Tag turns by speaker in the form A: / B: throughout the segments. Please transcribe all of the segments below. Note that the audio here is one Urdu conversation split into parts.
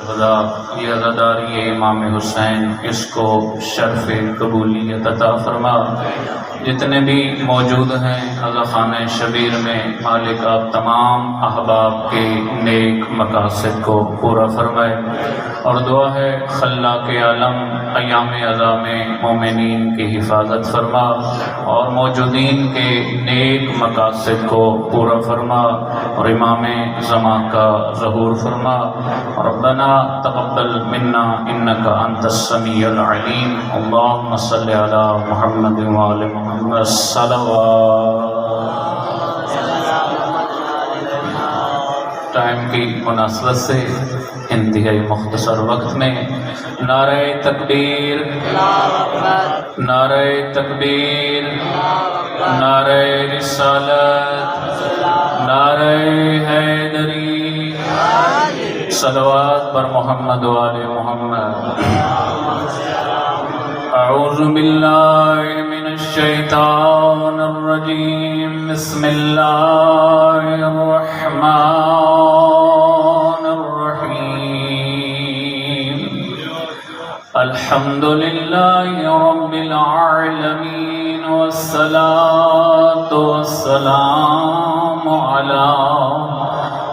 A: خدا یہ عزاداری امام حسین اس کو شرف قبولیت عطا فرما۔ جتنے بھی موجود ہیں عزا خانہ شبیر میں، مالک آپ تمام احباب کے نیک مقاصد کو پورا فرمائے، اور دعا ہے خلا کے عالم ایام عزا میں مومنین کی حفاظت فرما اور موجودین کے نیک مقاصد کو پورا فرما اور امام زمان کا ظہور فرما۔ ربنا تقبل منا انک انت السمیع العلیم، اللہم صلی علی محمد وآل محمد صلوات۔ ٹائم کی مناسبت سے انتہائی مختصر وقت میں نعرہ تکبیر، نعرہ تکبیر، نعرہ رسالت، نعرہ حیدری، صلوات پر محمد و آل محمد۔ اعوذ باللہ من الشیطان الرجیم، بسم اللہ الرحمن الحمد للہ رب العالمین، والصلاة والسلام علی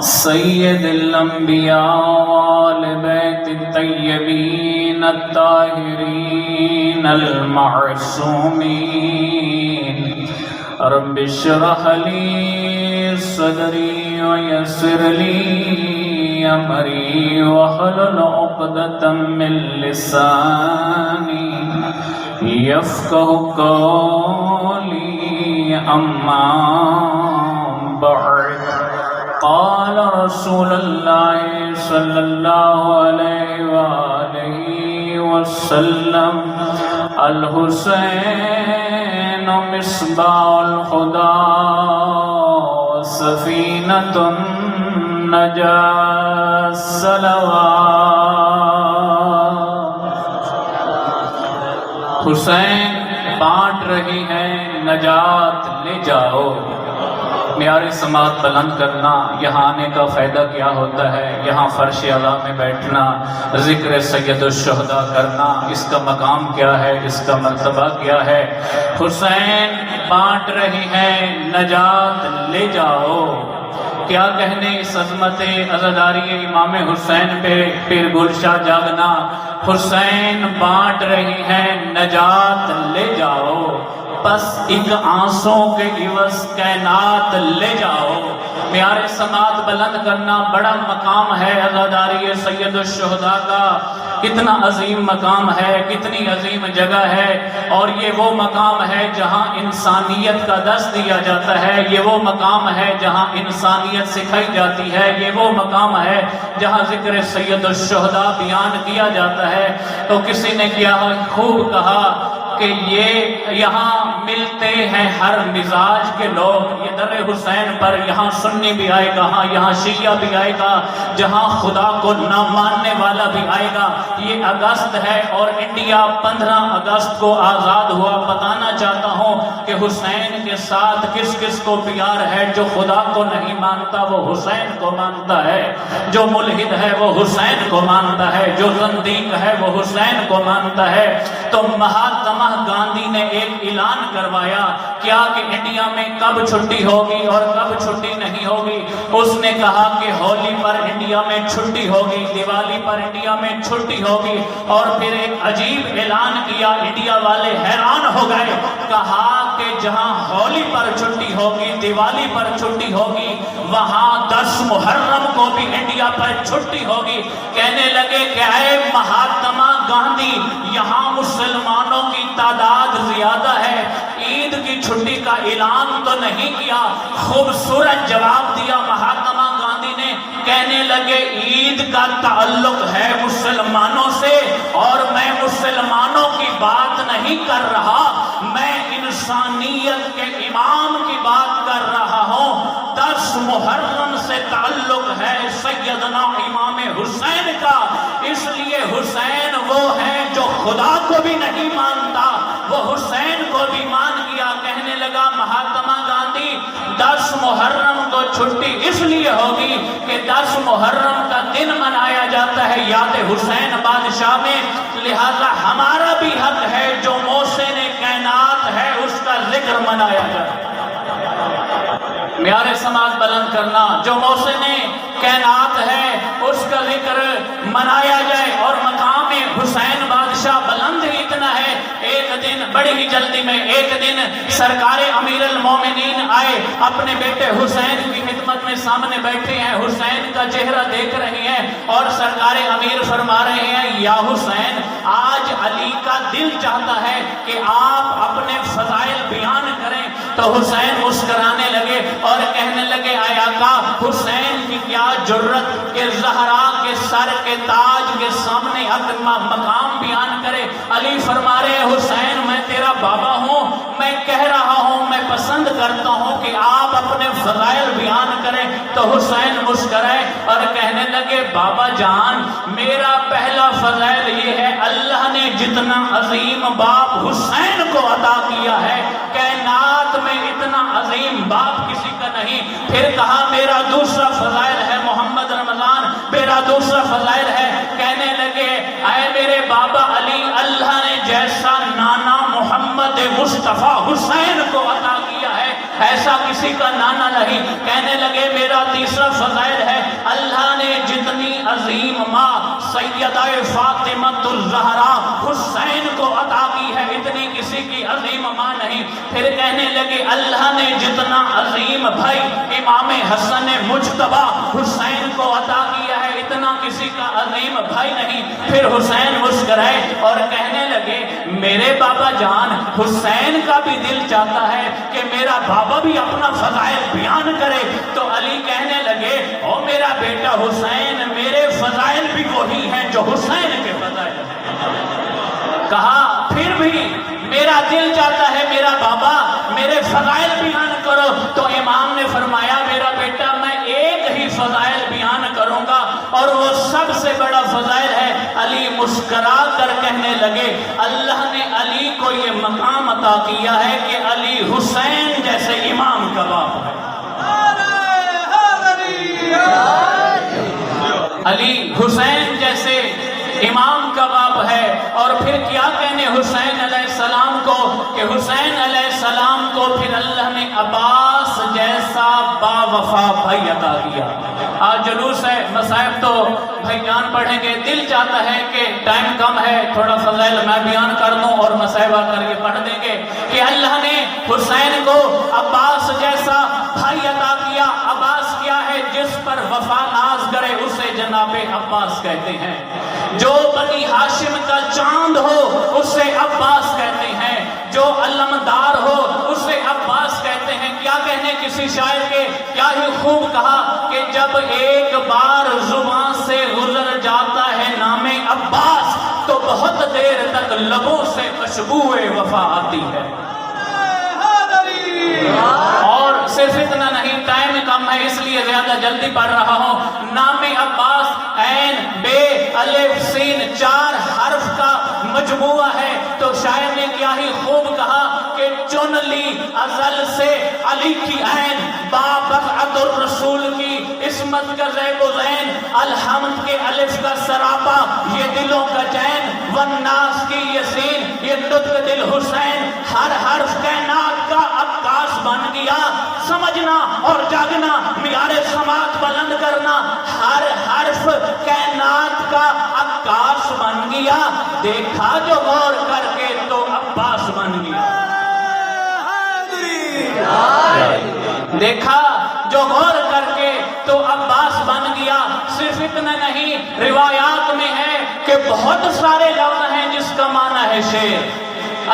A: سید الانبیاء وآل بیت الطیبین الطاہرین المعصومین۔ رب اشرح لی صدری ویسر لی امری واحلل عقدۃ من لسانی یفقہوا قولی، اما بعد۔ قال رسول اللہ صلی اللہ علیہ وآلہ وسلم، الحسین مصباح الہدی سفینۃ النجاة، صلوات۔ حسین بانٹ رہی ہے نجات، لے جاؤ۔ معیار سماعت بلند کرنا، یہاں آنے کا فائدہ کیا ہوتا ہے؟ یہاں فرش اعلیٰ میں بیٹھنا، ذکر سید الشہداء کرنا، اس کا مقام کیا ہے، اس کا مرتبہ کیا ہے؟ حسین بانٹ رہی ہے نجات، لے جاؤ۔ کیا کہنے اس عظمت عزاداری امام حسین پہ پیر گلشاہ جاگنا۔ حسین بانٹ رہی ہے نجات، لے جاؤ، بس ایک آنسوں کے عوض کائنات لے جاؤ۔ معیار سماعت بلند کرنا بڑا مقام ہے عزاداری سید الشہداء کا، کتنا عظیم مقام ہے، کتنی عظیم جگہ ہے، اور یہ وہ مقام ہے جہاں انسانیت کا درس دیا جاتا ہے، یہ وہ مقام ہے جہاں انسانیت سکھائی جاتی ہے، یہ وہ مقام ہے جہاں ذکر سید الشہداء بیان کیا جاتا ہے۔ تو کسی نے کیا خوب کہا کہ یہ یہاں ملتے ہیں ہر مزاج کے لوگ، یہ در حسین پر یہاں سنی بھی آئے گا، ہاں یہاں شیعہ بھی آئے گا، جہاں خدا کو نہ ماننے والا بھی آئے گا۔ یہ اگست ہے اور انڈیا 15 اگست کو آزاد ہوا۔ بتانا چاہتا ہوں کہ حسین کے ساتھ کس کس کو پیار ہے۔ جو خدا کو نہیں مانتا وہ حسین کو مانتا ہے، جو ملحد ہے وہ حسین کو مانتا ہے، جو زندیق ہے وہ حسین کو مانتا ہے۔ تو مہاتما گاندھی نے ایک اعلان کروایا کیا کہ انڈیا میں کب چھٹی ہوگی اور کب چھٹی نہیں ہوگی۔ اس نے کہا کہ ہولی پر انڈیا میں چھٹی ہوگی، دیوالی پر انڈیا میں چھٹی ہوگی، اور پھر ایک عجیب اعلان کیا، انڈیا والے حیران ہو گئے۔ کہا کہ جہاں ہولی پر چھٹی ہوگی، دیوالی پر چھٹی ہوگی، وہاں 10 محرم کو بھی انڈیا پر چھٹی ہوگی۔ کہنے لگے کہ اے مہاتما گاندھی، یہاں مسلمانوں کی تعداد زیادہ ہے، عید کی چھٹی کا اعلان تو نہیں کیا۔ خوبصورت جواب دیا مہاتما گاندھی نے، کہنے لگے عید کا تعلق ہے مسلمانوں سے، اور میں مسلمانوں کی بات نہیں کر رہا، میں انسانیت کے امام کی بات کر رہا ہوں۔ 10 محرم سے تعلق ہے سیدنا امام حسین کا، اس لیے حسین وہ ہے جو خدا کو بھی نہیں مانتا، وہ حسین کو بھی مان گیا۔ کہنے لگا مہاتما گاندھی 10 محرم کو چھٹی اس لیے ہوگی کہ 10 محرم کا دن منایا جاتا ہے یاد حسین بادشاہ میں، لہذا ہمارا بھی حق ہے جو محسن کائنات ہے اس کا ذکر منایا جائے۔ معیار سماعت بلند کرنا، جو محسن کائنات ہے اس کا ذکر منایا جائے۔ اور مقام حسین بادشاہ بلند ہی اتنا ہے، ایک دن بڑی ہی جلدی میں ایک دن سرکار امیر المومنین آئے، اپنے بیٹے حسین کی خدمت میں سامنے بیٹھے ہیں، حسین کا چہرہ دیکھ رہے ہیں اور سرکار امیر فرما رہے ہیں یا حسین آج علی کا دل چاہتا ہے کہ آپ اپنے فضائل بیان کریں۔ تو حسین مسکرانے لگے اور کہنے لگے اے آقا، حسین کی کیا جرت کہ زہرا کے سر کے تاج کے سامنے مقام بیان کرے۔ علی فرما رہے حسین میں تیرا بابا ہوں، میں کہہ رہا ہوں، میں پسند کرتا ہوں کہ آپ اپنے فضائل بیان کریں۔ تو حسین مسکرائے اور کہنے لگے بابا جان میرا پہلا فضائل یہ ہے اللہ نے جتنا عظیم باپ حسین کو عطا کیا ہے کائنات میں اتنا عظیم باپ کسی کا نہیں۔ پھر کہا میرا دوسرا فضائل ہے محمد رمضان، میرا دوسرا فضائل ہے، کہنے لگے اے میرے بابا علی اللہ نے جیسا نانا محمد مصطفیٰ حسین کو عطا کیا ہے ایسا کسی کا نانا نہیں۔ کہنے لگے میرا تیسرا فضائل ہے اللہ نے جتنی عظیم ماں سیدہ فاطمہ الزہرا حسین کو عطا کی ہے اتنی کسی کی عظیم ماں نہیں۔ پھر کہنے لگے اللہ نے جتنا عظیم بھائی امام حسن مجتبی حسین کو عطا کیا ہے اتنا کسی کا عظیم بھائی نہیں۔ پھر حسین مسکرائے اور کہنے لگے میرے بابا جان حسین کا بھی دل چاہتا ہے کہ میرا بابا بھی اپنا فضائل بیان کرے۔ تو علی کہنے لگے او میرا بیٹا حسین میرے فضائل بھی وہی ہیں جو حسین کے فضائل ہیں۔ کہا پھر بھی میرا دل چاہتا ہے میرا بابا میرے فضائل بیان کرو۔ تو امام نے فرمایا میرا بیٹا میں ایک ہی فضائل بیان کروں گا اور وہ سب سے بڑا فضائل ہے۔ علی مسکرا کر کہنے لگے اللہ نے علی کو یہ مقام عطا کیا ہے کہ علی حسین جیسے امام کا باپ ہے۔ علی حسین جیسے امام کا باپ ہے۔ اور پھر کیا کہنے حسین علیہ السلام کو کہ حسین علیہ السلام کو پھر اللہ نے عباس جیسا با وفا بھائی عطا کیا۔ آج جلوس ہے مصائب تو بھائی جان پڑھیں گے، دل چاہتا ہے کہ ٹائم کم ہے تھوڑا فضائل میں بیان کر دوں اور مصائبہ کر کے پڑھ دیں گے کہ اللہ نے حسین کو عباس جیسا بھائی عطا کیا۔ عباس کیا ہے جس پر وفا ناز کرے اسے جناب عباس کہتے ہیں، جو بنی ہاشم کا چاند ہو اسے عباس کہتے ہیں، جو علمدار ہو اسے عباس کہتے ہیں۔ کیا کہنے کسی شاعر کے کیا ہی خوب کہا کہ جب ایک بار زبان سے گزر جاتا ہے نام عباس تو بہت دیر تک لبوں سے خوشبو وفا آتی ہے۔ اور صرف اتنا نہیں ٹائم کم ہے اس لیے زیادہ جلدی پڑھ رہا ہوں۔ نام عباس عین بے الف سین 4 حرف کا مجموعہ ہے۔ تو شاعر نے کیا ہی خوب کہا کہ چن لی ازل سے علی کی عین بابعت الرسول کی عصمت کا زیب و زین الحمد کے الف کا سراپا یہ دلوں کا چین والناس کی یسین یہ نطق دل حسین ہر حرف کائنات کا عکاس بن گیا۔ سمجھنا اور جاگنا معیار سماعت بلند کرنا ہر حرف کائنات کا عکاس بن گیا۔ دیکھا جو غور کر کے تو عباس بن گیا۔ دیکھا جو غور کر کے تو عباس بن گیا۔ صرف اتنا نہیں روایات میں ہے کہ بہت سارے لفظ ہیں جس کا معنی ہے شیر۔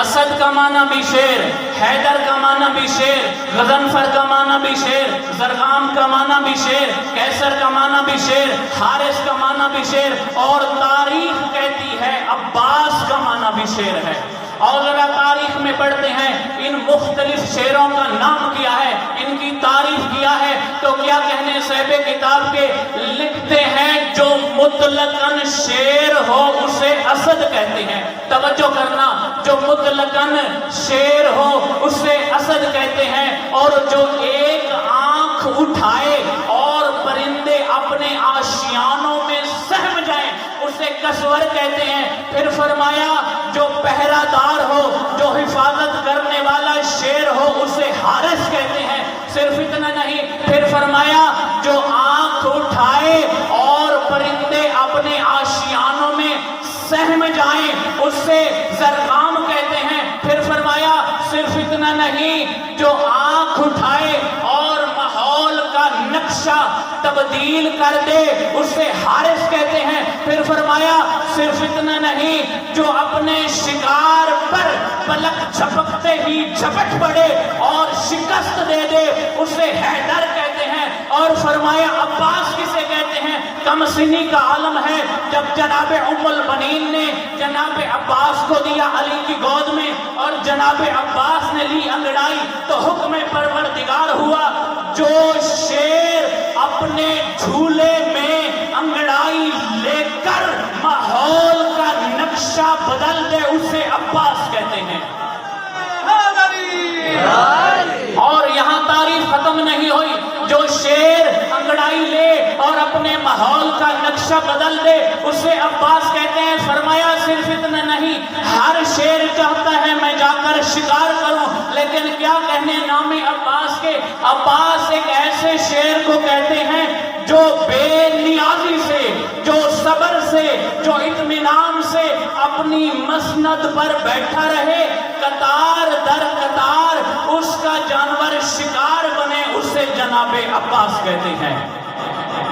A: اسد کا معنی بھی شیر، حیدر کا معنی بھی شیر، غضنفر کا معنی بھی شیر، زرغام کا معنی بھی شیر، کیسر کا معنی بھی شیر، حارث کا معنی بھی شیر، اور تاریخ کہتی ہے عباس کا معنی بھی شیر ہے۔ اور ذرا تاریخ میں پڑھتے ہیں ان مختلف شیروں کا نام کیا ہے، ان کی تعریف کیا ہے تو کیا کہنے صاحب کتاب کے لکھتے ہیں جو مطلقاً شیر ہو اسے اسد کہتے ہیں۔ توجہ کرنا، جو مطلقاً شیر ہو اسے اسد کہتے ہیں، اور جو ایک اٹھائے اور پرندے اپنے آشیانوں میں سہم جائیں اسے کسور کہتے ہیں۔ پھر فرمایا جو پہرہ دار ہو، جو حفاظت کرنے والا شیر ہو، اسے حارس کہتے ہیں۔ صرف اتنا نہیں، پھر فرمایا جو آنکھ اٹھائے اور پرندے اپنے آشیانوں میں سہم جائیں اسے زرغام کہتے ہیں۔ پھر فرمایا صرف اتنا نہیں، جو آنکھ اٹھائے اور ماحول کا نقشہ تبدیل کر دے اسے حارس کہتے ہیں۔ پھر فرمایا صرف اتنا نہیں، جو اپنے شکار پر پلک جھپکتے ہی جھپٹ پڑے اور شکست دے دے اسے حیدر کہتے ہیں۔ اور فرمایا عباس کسے کہتے ہیں؟ کم سنی کا عالم ہے۔ جب جناب ام البنین نے جناب عباس کو دیا علی کی گود میں اور جناب عباس نے لی انگڑائی تو حکم پروردگار ہوا جو شیر اپنے جھولے میں انگڑائی لے کر ماحول کا نقشہ بدل دے اسے عباس کہتے ہیں۔ اور یہاں تعریف ختم نہیں ہوئی، جو شیر انگڑائی لے اور اپنے ماحول کا نقشہ بدل دے اسے عباس کہتے ہیں۔ فرمایا صرف اتنا نہیں، ہر شیر چاہتا ہے میں جا کر شکار کروں، لیکن کیا کہنے نام عباس کے؟ عباس ایک ایسے شیر کو کہتے ہیں جو بے نیازی سے، جو صبر سے، جو اطمینان سے اپنی مسند پر بیٹھا رہے، قطار در قطار اس کا جانور شکار بنے، اسے جناب عباس کہتے ہیں۔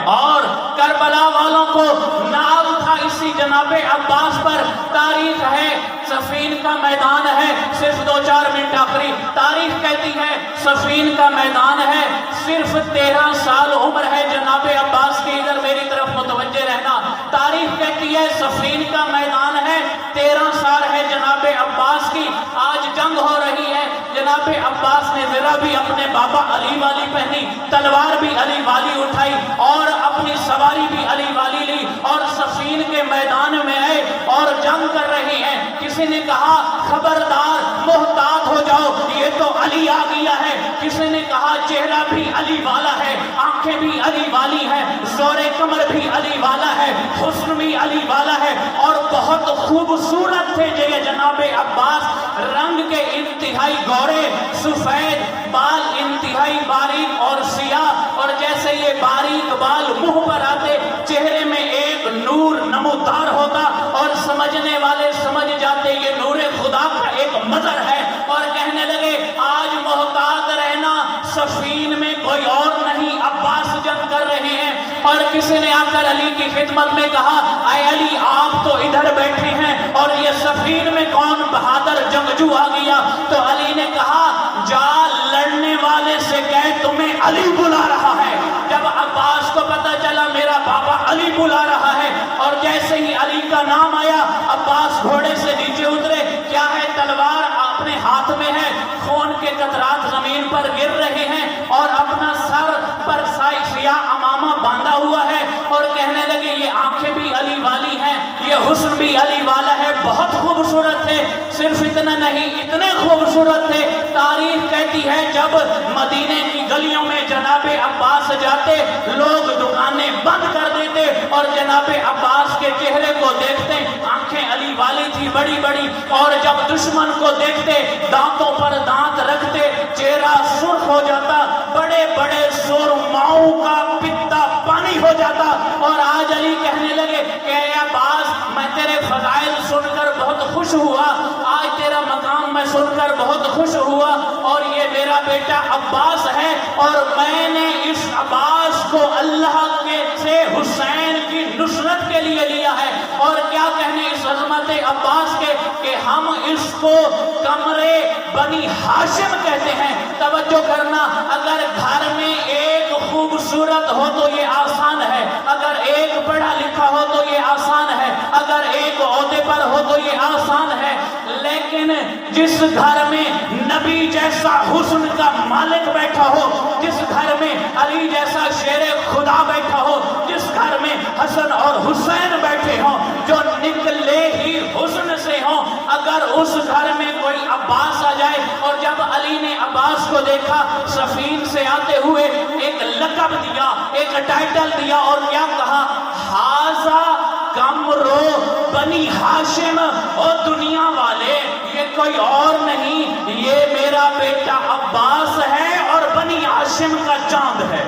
A: اور کربلا والوں کو ناز تھا اسی جناب عباس پر۔ تاریخ ہے صفین کا میدان ہے، صرف 2-4 منٹ آخری تاریخ کہتی ہے صفین کا میدان ہے، صرف 13 سال عمر ہے جناب عباس کی، ادھر میری طرف متوجہ رہنا۔ تاریخ کہتی ہے صفین کا میدان ہے، 13 سال ہے جناب عباس کی، آج جنگ ہو رہی ہے، جناب عباس نے ذرا بھی اپنے بابا علی والی پہنی، تلوار بھی علی والی اٹھائی اور اپنی سواری بھی علی والی لی اور صفین کے میدان میں آئے اور جنگ کر رہے ہیں۔ کسی نے کہا خبردار محتاط ہو جاؤ یہ تو علی آ گیا ہے، کسی نے کہا چہرہ بھی علی والا ہے، آنکھیں بھی علی والی ہیں، زور کمر بھی علی والا ہے، حسن بھی علی والا ہے اور بہت خوبصورت تھے یہ جناب عباس، رنگ کے انتہائی گورے، سفید بال انتہائی باریک اور سیاہ، اور جیسے یہ باریک بال منہ پر آتے چہرے میں ایک نور نمودار ہوتا اور سمجھنے والے سمجھ جاتے یہ نور خدا کا ایک مظہر ہے، اور کہنے لگے آج محتاط رہنا صفین میں کوئی اور نہیں، عباس جنگ کر رہے ہیں۔ اور کسی نے آ کر علی کی خدمت میں کہا اے علی آپ تو ادھر بیٹھے ہیں اور یہ صفین میں کون بہادر جنگجو آ گیا؟ تو علی نے کہا جا لڑنے والے سے کہہ تمہیں علی بلا رہا ہے۔ جب عباس کو پتا چلا میرا بابا علی بلا رہا ہے اور جیسے ہی علی کا نام آیا عباس گھوڑے سے نیچے اترے، کیا ہے تلوار اپنے ہاتھ میں ہے، خون کے قطرات زمین پر گر رہے ہیں اور اپنا سر پر سیاہ امامہ باندھا ہوا ہے اور کہنے لگے یہ آنکھیں بھی علی والی ہیں، یہ حسن بھی علی والا ہے، بہت خوبصورت ہے۔ صرف اتنا نہیں اتنے خوبصورت تھے، تاریخ کہتی ہے جب مدینے کی گلیوں میں جناب عباس جاتے لوگ دکانیں بند کر دیتے اور جناب عباس کے چہرے کو دیکھتے، آنکھیں علی والی تھی بڑی بڑی، اور جب دشمن کو دیکھتے دانتوں پر دانت رکھتے، چہرہ سرخ ہو جاتا، بڑے بڑے سرماؤں کا پتا پانی ہو جاتا۔ اور آج علی کہنے لگے کہ اے عباس میں تیرے فضائل سن کر بہت خوش ہوا، آج تیرا مقام میں سن کر بہت خوش ہوا، اور یہ میرا بیٹا عباس ہے اور میں نے اس عباس کو اللہ کے سے حسین کی نصرت کے لیے لیا ہے۔ اور کیا کہنے اس عظمت عباس کے کہ ہم اس کو قمرِ بنی ہاشم کہتے ہیں۔ توجہ کرنا، اگر گھر میں ایک خوبصورت ہو تو یہ آسان ہے، اگر ایک پڑھا لکھا ہو تو یہ آسان ہے، اگر ایک عہدے پر ہو تو یہ آسان ہے، لیکن جس گھر میں نبی جیسا حسن کا مالک بیٹھا ہو، جس گھر میں علی جیسا شیر خدا بیٹھا ہو، جس گھر میں حسن اور حسین بیٹھے ہوں جو نکلے ہی حسن سے ہوں، اگر اس گھر میں کوئی عباس آ جائے، اور جب علی نے عباس کو دیکھا سفین سے آتے ہوئے، ایک لقب دیا، ایک ٹائٹل دیا اور کیا کہا؟ ہاذا قمرو بنی ہاشم، اور دنیا والے یہ کوئی اور نہیں، یہ میرا بیٹا عباس ہے اور بنی ہاشم کا چاند ہے،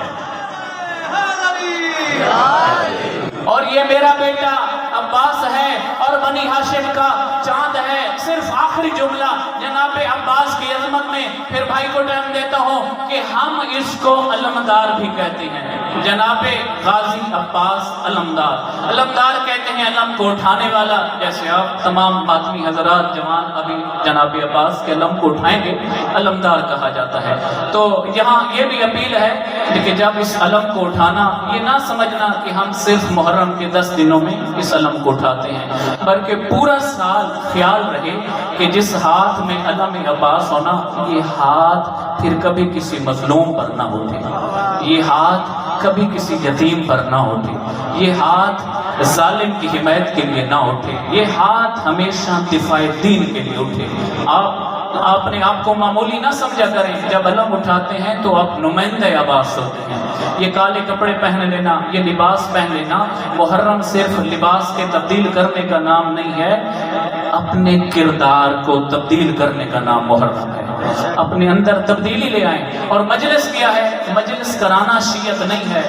A: اور یہ میرا بیٹا عباس ہے اور بنی ہاشم کا چاند ہے۔ صرف آخری جملہ جناب عباس کی عظمت میں، پھر بھائی کو ٹائم دیتا ہوں کہ ہم اس کو علمدار بھی کہتے ہیں، جناب غازی عباس علمدار۔ علمدار کہتے ہیں علم کو اٹھانے والا، جیسے آپ تمام ماتمی حضرات جوان ابھی جناب عباس کے علم کو اٹھائیں گے، علمدار کہا جاتا ہے۔ تو یہاں یہ بھی اپیل ہے کہ جب اس علم کو اٹھانا، یہ نہ سمجھنا کہ ہم صرف محرم کے 10 دنوں میں اس علم کو اٹھاتے ہیں، بلکہ پورا سال خیال رہے کہ جس ہاتھ میں علم عباس ہونا، یہ ہاتھ پھر کبھی کسی مظلوم پر نہ ہوتے، یہ ہاتھ کبھی کسی یتیم پر نہ ہوتے، یہ ہاتھ ظالم کی حمایت کے لیے نہ اٹھے، یہ ہاتھ ہمیشہ دفاع دین کے لیے اٹھے۔ آپ نے آپ کو معمولی نہ سمجھا کریں، جب علم اٹھاتے ہیں تو آپ نمائندہ عباس ہوتے ہیں۔ یہ کالے کپڑے پہن لینا، یہ لباس پہن لینا، محرم صرف لباس کے تبدیل کرنے کا نام نہیں ہے، اپنے کردار کو تبدیل کرنے کا نام محرم ہے۔ اپنے اندر تبدیلی لے آئیں۔ اور مجلس کیا ہے؟ مجلس کرانا شیعت نہیں ہے،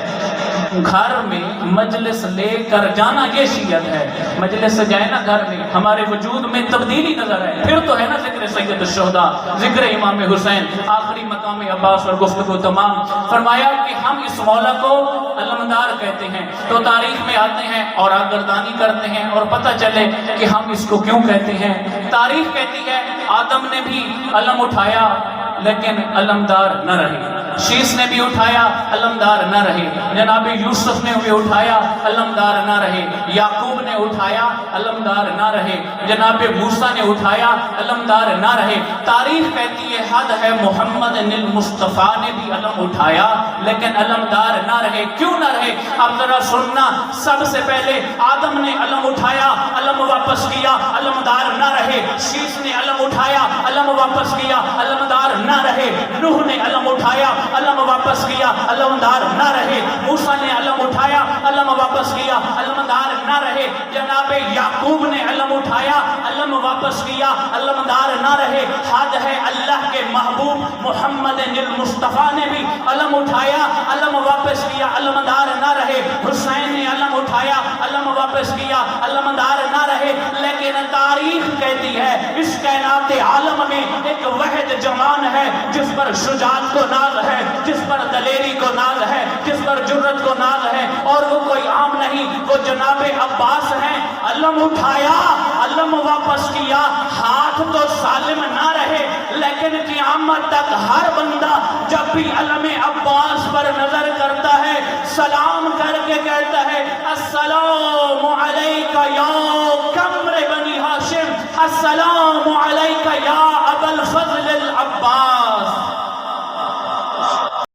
A: گھر میں مجلس لے کر جانا یہ شیعت ہے۔ مجلس سے جائے نا گھر میں، ہمارے وجود میں تبدیلی نظر آئے، پھر تو ہے نا ذکر سید الشہداء، ذکر امام حسین، آخری مقام عباس اور گفتگو تمام۔ فرمایا کہ ہم اس مولا کو علمدار کہتے ہیں، تو تاریخ میں آتے ہیں اور آگردانی کرتے ہیں اور پتہ چلے کہ ہم اس کو کیوں کہتے ہیں۔ تاریخ کہتی ہے آدم نے بھی علم اٹھایا لیکن علمدار نہ رہے، شیش نے بھی اٹھایا علمدار نہ رہے، جناب یوسف نے بھی اٹھایا علمدار نہ رہے، یعقوب نے اٹھایا علمدار نہ رہے، جناب موسیٰ نے اٹھایا علمدار نہ رہے۔ تاریخ کہتی ہے حد ہے محمد المصطفیٰ نے بھی علم اٹھایا لیکن علمدار نہ رہے۔ کیوں نہ رہے؟ اب ذرا سننا، سب سے پہلے آدم نے علم اٹھایا، علم واپس کیا، علمدار نہ رہے۔ شیش نے علم اٹھایا، علم واپس کیا، علمدار نہ رہے۔ نوح نے علم اٹھایا، علم واپس کیا، علمدار نہ رہے۔ موسیٰ نے علم اٹھایا، علم واپس کیا، علمدار نہ رہے۔ جناب یعقوب نے علم اٹھایا، علم واپس کیا، علمدار نہ رہے۔ حد ہے اللہ کے محبوب محمد المصطفیٰ نے بھی علم اٹھایا، علم واپس کیا، علمدار نہ رہے۔ حسین نے علم اٹھایا، علم واپس کیا، علمدار نہ رہے۔ لیکن تاریخ کہتی ہے اس کائنات عالم میں ایک واحد جوان ہے جس پر شجاعت کو ناز ہے، جس پر دلیری کو ناز ہے، جس پر جرت کو ناز ہے، اور وہ کوئی عام نہیں، وہ جناب عباس ہیں۔ علم اٹھایا، علم واپس کیا، ہاتھ تو ظالم نہ رہے لیکن قیامت تک ہر بندہ جب بھی علم عباس پر نظر کرتا ہے سلام کر کے کہتا ہے السلام علیکہ یا قمر بنی ہاشم، السلام علیکہ یا ابا الفضل العباس۔